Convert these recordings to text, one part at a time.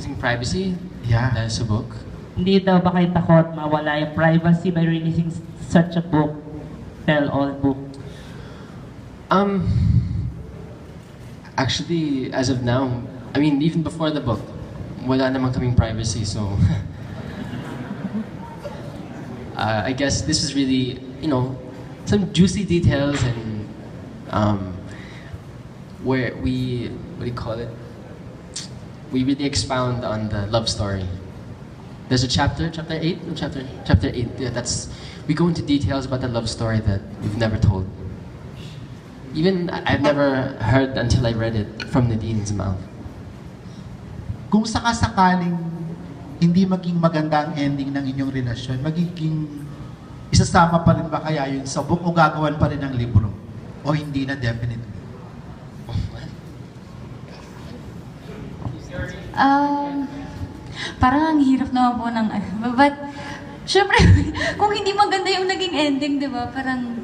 releasing privacy Yeah. dahil sa book. Hindi daw ba kayo takot mawala yung privacy by releasing such a book, tell-all book? Actually, as of now, I mean, even before the book, wala namang kaming privacy, so... I guess this is really, you know, some juicy details and where we, what do you call it? We really expound on the love story. There's a chapter 8? No, chapter 8, yeah, that's, we go into details about the love story that we've never told. Even I've never heard until I read it from Nadine's mouth. Kung sakasakaling hindi maging maganda ang ending ng inyong relasyon, magiging isasama pa rin ba kaya yun sa book o gagawan pa rin ng libro? O hindi na definitely? Parang ang hirap naman po ng but syempre kung hindi maganda yung naging ending, di ba? Parang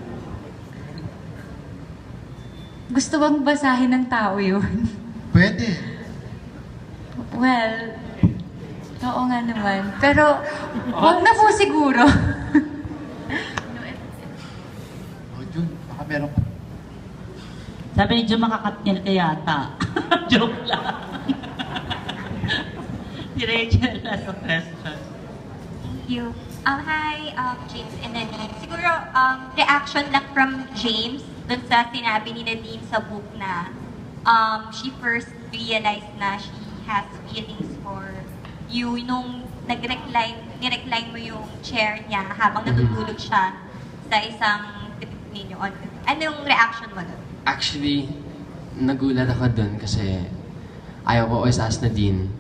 gusto bang basahin ng tao yun? Pwede. Well, oo nga naman. Pero wag na po siguro. O Jun, baka meron ka. Sabi ni Jun, makakat niya ka yata. Joke lang. Si Rachel, ano question? Thank you. Hi, James and Nadine. Siguro, reaction lang from James dun sa sinabi ni Nadine sa book na she first realized na she has feelings for you nung nirecline mo yung chair niya habang natutulog siya sa isang tipid ninyo. Ano yung reaction mo dun? Actually, nagulat ako dun kasi I always ask Nadine,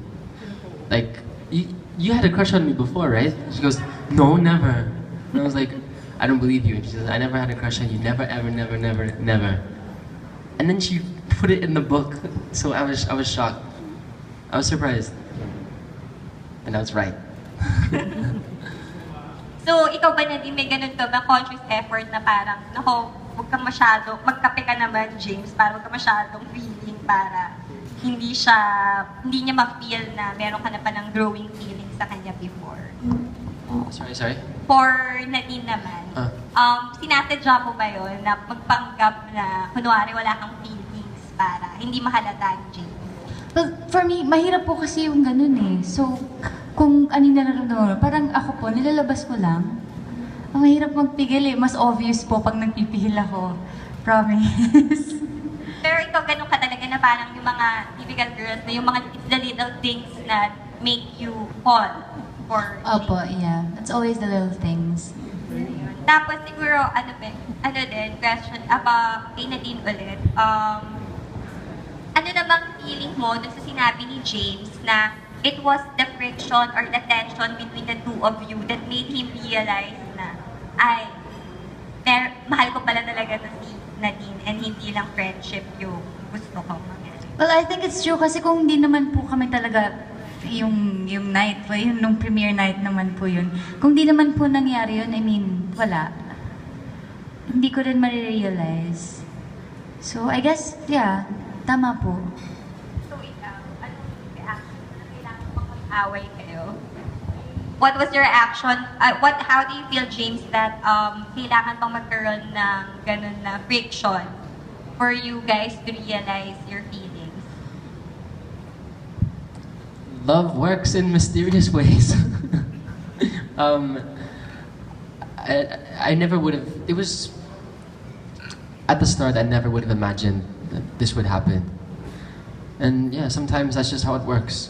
like, you had a crush on me before, right? She goes, no, never. And I was like, I don't believe you. And she says, I never had a crush on you. Never, ever, never, never, never. And then she put it in the book. So I was shocked. I was surprised. And I was right. So, ikaw ba Nadine, may ganun ka ba conscious effort na parang, nako, huwag kang masyado, magkape ka naman, James, para huwag ka masyadong feeling para hindi niya ma-feel na meron ka na palang growing feelings sa kanya before. Sorry? For Nadine naman, sinasadya mo ba yun na magpanggap na kunwari wala kang feelings para hindi mahalata yung James? Well, for me, mahirap po kasi yung ganun eh. So, kung ano yung nararamdaman mo, parang ako po, nilalabas ko lang. Ang mahirap magpigil eh. Mas obvious po pag nagpipihil ako. Promise. Pero ikaw ganun ka talaga na parang yung mga typical girls na yung mga it's the little things that make you fall for Opo, James. yeah. It's always the little things. Tapos siguro, ano din, question about kay Nadine ulit. Ano namang feeling mo dun sa sinabi ni James na it was the friction or the tension between the two of you that made him realize na, mahal ko pala talaga to si Nadine and hindi lang friendship yung gusto ko mangyari. Well, I think it's true kasi kung hindi naman po kami talaga yung night, yung nung premiere night naman po yun. Kung di naman po nangyari yun, I mean, wala. Hindi ko rin marirealize. So, I guess, yeah, tama po. So ikaw, anong reaction na kailangan pang mag-away kayo? What was your reaction? How do you feel, James, that kailangan pang magkaroon ng ganun na friction for you guys to realize your feelings? Love works in mysterious ways. I never would have, it was, at the start, I never would have imagined that this would happen. And yeah, sometimes that's just how it works.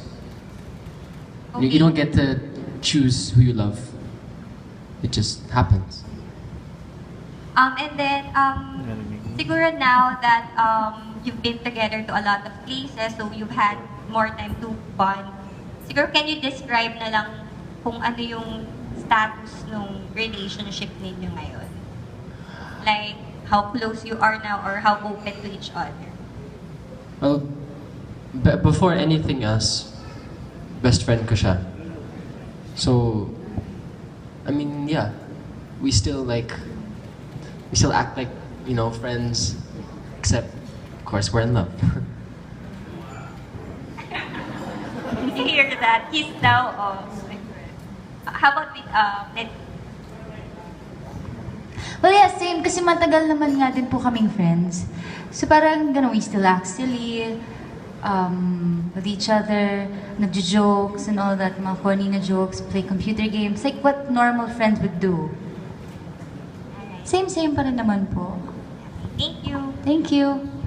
You don't get to choose who you love. It just happens. And then, siguro now that you've been together to a lot of places, so you've had more time to bond, siguro can you describe na lang kung ano yung status ng relationship ninyo ngayon? Like, how close you are now or how open to each other? Well, before anything else, best friend ko siya. So, I mean, yeah, we still act like, you know, friends, except, of course, we're in love. to hear that. He's now, how about with, Nadine? Well, yeah, same. Kasi matagal naman nga din po kaming friends. So parang gano'n, we still act silly with each other, nagjo-jokes and all that, mga corny na jokes, play computer games, like what normal friends would do. Same pa rin naman po. Thank you. Thank you.